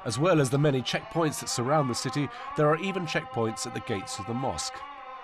As well as the many checkpoints that surround the city, there are even checkpoints at the gates of the mosque.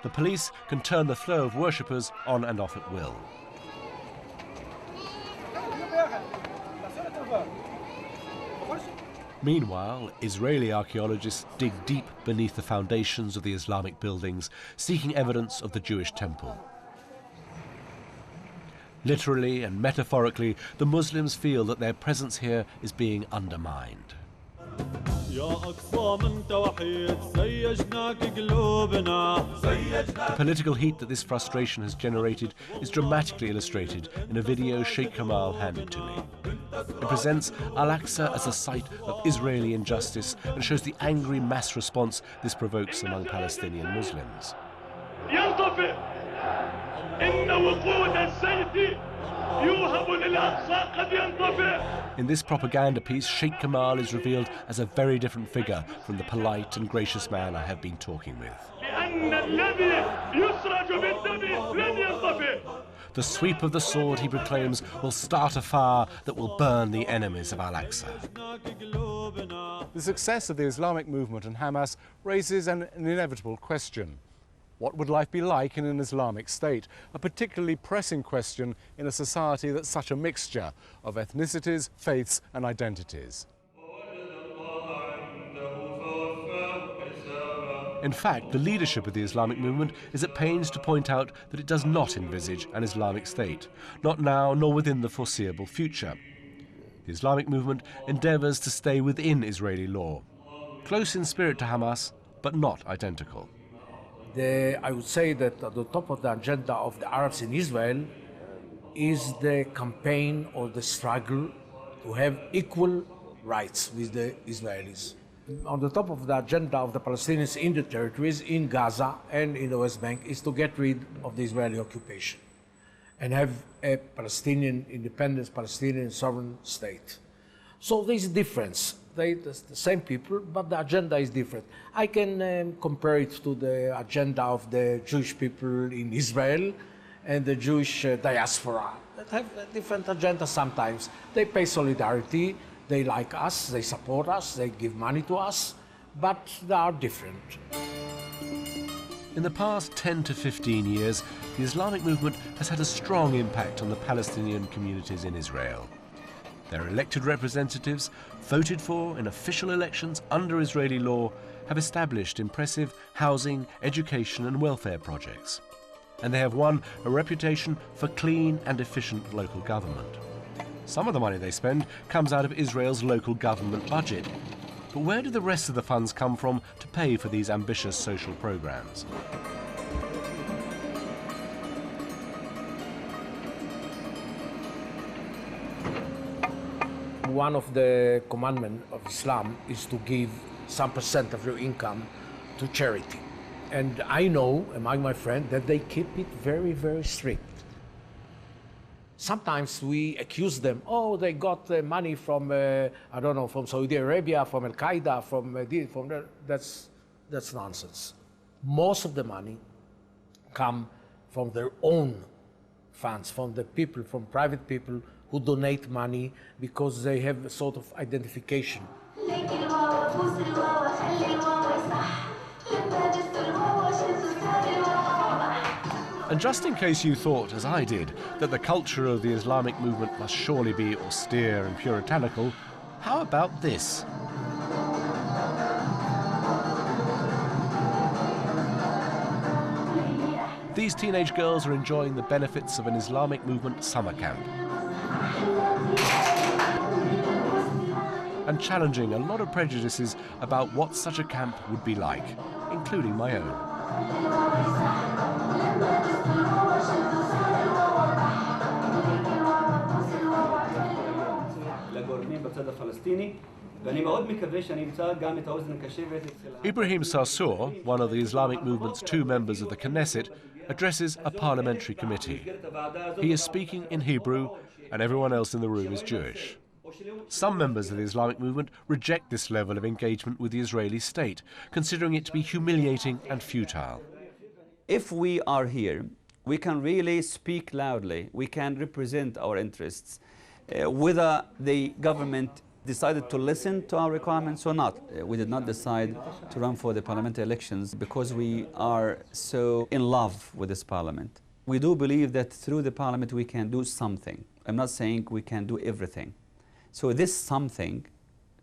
The police can turn the flow of worshippers on and off at will. Meanwhile, Israeli archaeologists dig deep beneath the foundations of the Islamic buildings, seeking evidence of the Jewish temple. Literally and metaphorically, the Muslims feel that their presence here is being undermined. The political heat that this frustration has generated is dramatically illustrated in a video Sheikh Kamal handed to me. It presents Al-Aqsa as a site of Israeli injustice and shows the angry mass response this provokes among Palestinian Muslims. In this propaganda piece, Sheikh Kamal is revealed as a very different figure from the polite and gracious man I have been talking with. The sweep of the sword, he proclaims, will start a fire that will burn the enemies of Al-Aqsa. The success of the Islamic movement and Hamas raises an inevitable question. What would life be like in an Islamic state? A particularly pressing question in a society that's such a mixture of ethnicities, faiths and identities. In fact, the leadership of the Islamic movement is at pains to point out that it does not envisage an Islamic state, not now nor within the foreseeable future. The Islamic movement endeavours to stay within Israeli law, close in spirit to Hamas, but not identical. I would say that at the top of the agenda of the Arabs in Israel is the campaign or the struggle to have equal rights with the Israelis. On the top of the agenda of the Palestinians in the territories, in Gaza and in the West Bank, is to get rid of the Israeli occupation and have a Palestinian independence, Palestinian sovereign state. So there's a difference. They're the same people, but the agenda is different. I can compare it to the agenda of the Jewish people in Israel and the Jewish diaspora that have a different agenda sometimes. They pay solidarity, they like us, they support us, they give money to us, but they are different. In the past 10 to 15 years, the Islamic movement has had a strong impact on the Palestinian communities in Israel. Their elected representatives, voted for in official elections under Israeli law, have established impressive housing, education and welfare projects. And they have won a reputation for clean and efficient local government. Some of the money they spend comes out of Israel's local government budget. But where do the rest of the funds come from to pay for these ambitious social programs? One of the commandments of Islam is to give some percent of your income to charity. And I know, among my friends, that they keep it very, very strict. Sometimes we accuse them, oh, they got money from, I don't know, from Saudi Arabia, from Al-Qaeda, from there. That's nonsense. Most of the money come from their own funds, from the people, from private people who donate money because they have a sort of identification. And just in case you thought, as I did, that the culture of the Islamic movement must surely be austere and puritanical, how about this? These teenage girls are enjoying the benefits of an Islamic movement summer camp and challenging a lot of prejudices about what such a camp would be like, including my own. Ibrahim Sarsour, one of the Islamic movement's two members of the Knesset, addresses a parliamentary committee. He is speaking in Hebrew, and everyone else in the room is Jewish. Some members of the Islamic movement reject this level of engagement with the Israeli state, considering it to be humiliating and futile. If we are here, we can really speak loudly, we can represent our interests, whether the government decided to listen to our requirements or not. We did not decide to run for the parliamentary elections because we are so in love with this parliament. We do believe that through the parliament we can do something. I'm not saying we can do everything. So this something,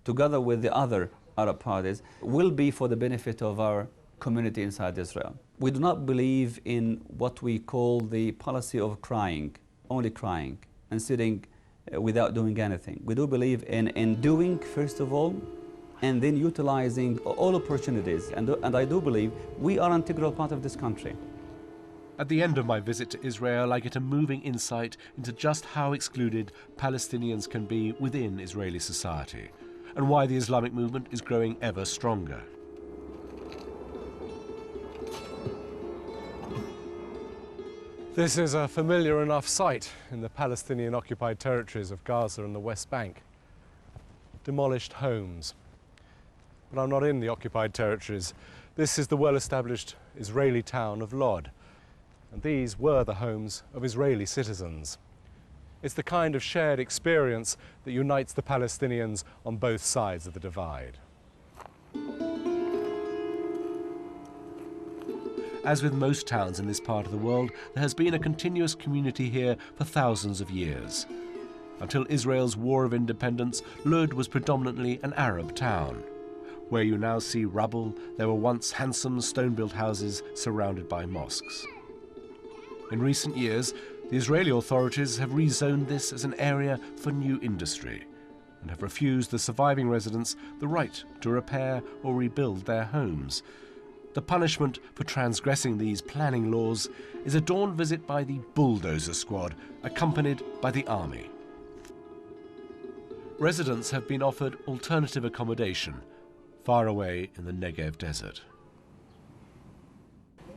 together with the other Arab parties, will be for the benefit of our community inside Israel. We do not believe in what we call the policy of crying, only crying, and sitting without doing anything. We do believe in doing, first of all, and then utilizing all opportunities. And I do believe we are an integral part of this country. At the end of my visit to Israel, I get a moving insight into just how excluded Palestinians can be within Israeli society, and why the Islamic movement is growing ever stronger. This is a familiar enough sight in the Palestinian-occupied territories of Gaza and the West Bank. Demolished homes. But I'm not in the occupied territories. This is the well-established Israeli town of Lod. And these were the homes of Israeli citizens. It's the kind of shared experience that unites the Palestinians on both sides of the divide. As with most towns in this part of the world, there has been a continuous community here for thousands of years. Until Israel's War of Independence, Lod was predominantly an Arab town. Where you now see rubble, there were once handsome stone-built houses surrounded by mosques. In recent years, the Israeli authorities have rezoned this as an area for new industry and have refused the surviving residents the right to repair or rebuild their homes. The punishment for transgressing these planning laws is a dawn visit by the bulldozer squad, accompanied by the army. Residents have been offered alternative accommodation, far away in the Negev desert.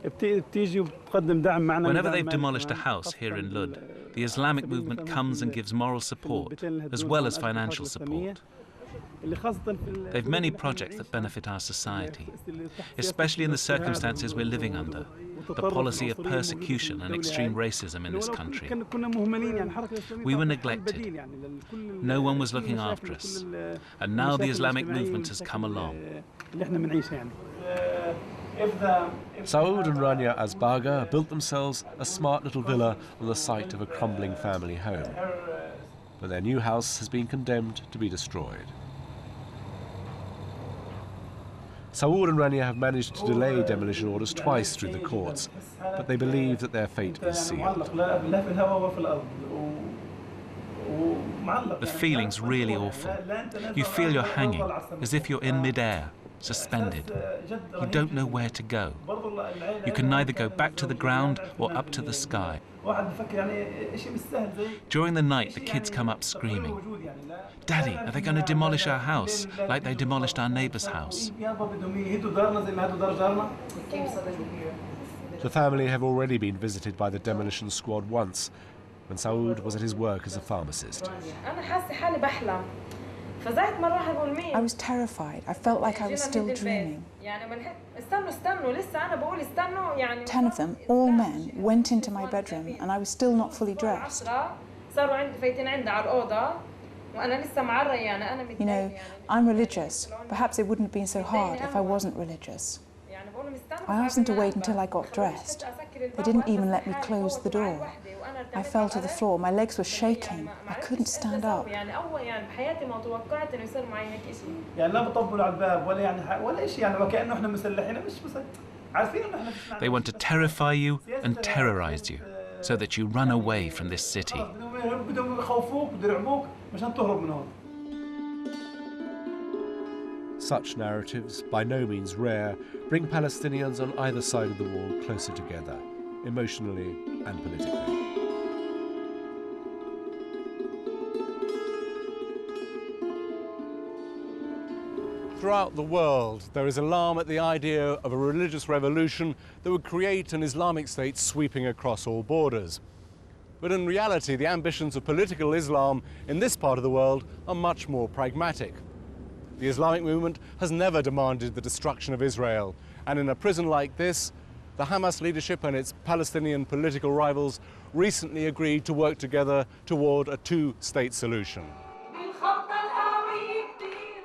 Whenever they've demolished a house here in Lod, the Islamic movement comes and gives moral support, as well as financial support. They've many projects that benefit our society, especially in the circumstances we're living under, the policy of persecution and extreme racism in this country. We were neglected. No one was looking after us. And now the Islamic movement has come along. Saud and Rania Azbaga built themselves a smart little villa on the site of a crumbling family home. But their new house has been condemned to be destroyed. Saud and Rania have managed to delay demolition orders twice through the courts, but they believe that their fate is sealed. The feeling's really awful. You feel you're hanging, as if you're in mid-air, suspended. You don't know where to go. You can neither go back to the ground or up to the sky. During the night, the kids come up screaming, "Daddy, are they going to demolish our house, like they demolished our neighbor's house?" The family have already been visited by the demolition squad once, when Saud was at his work as a pharmacist. I was terrified. I felt like I was still dreaming. 10 of them, all men, went into my bedroom and I was still not fully dressed. You know, I'm religious. Perhaps it wouldn't have been so hard if I wasn't religious. I asked them to wait until I got dressed. They didn't even let me close the door. I fell to the floor. My legs were shaking. I couldn't stand up. They want to terrify you and terrorize you, so that you run away from this city. Such narratives, by no means rare, bring Palestinians on either side of the wall closer together, emotionally and politically. Throughout the world, there is alarm at the idea of a religious revolution that would create an Islamic state sweeping across all borders. But in reality, the ambitions of political Islam in this part of the world are much more pragmatic. The Islamic movement has never demanded the destruction of Israel, and in a prison like this, the Hamas leadership and its Palestinian political rivals recently agreed to work together toward a two-state solution.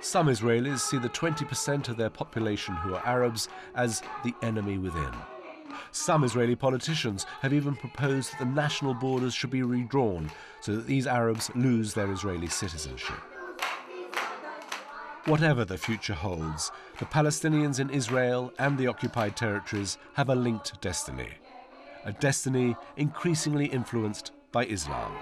Some Israelis see the 20% of their population who are Arabs as the enemy within. Some Israeli politicians have even proposed that the national borders should be redrawn so that these Arabs lose their Israeli citizenship. Whatever the future holds, the Palestinians in Israel and the occupied territories have a linked destiny, a destiny increasingly influenced by Islam.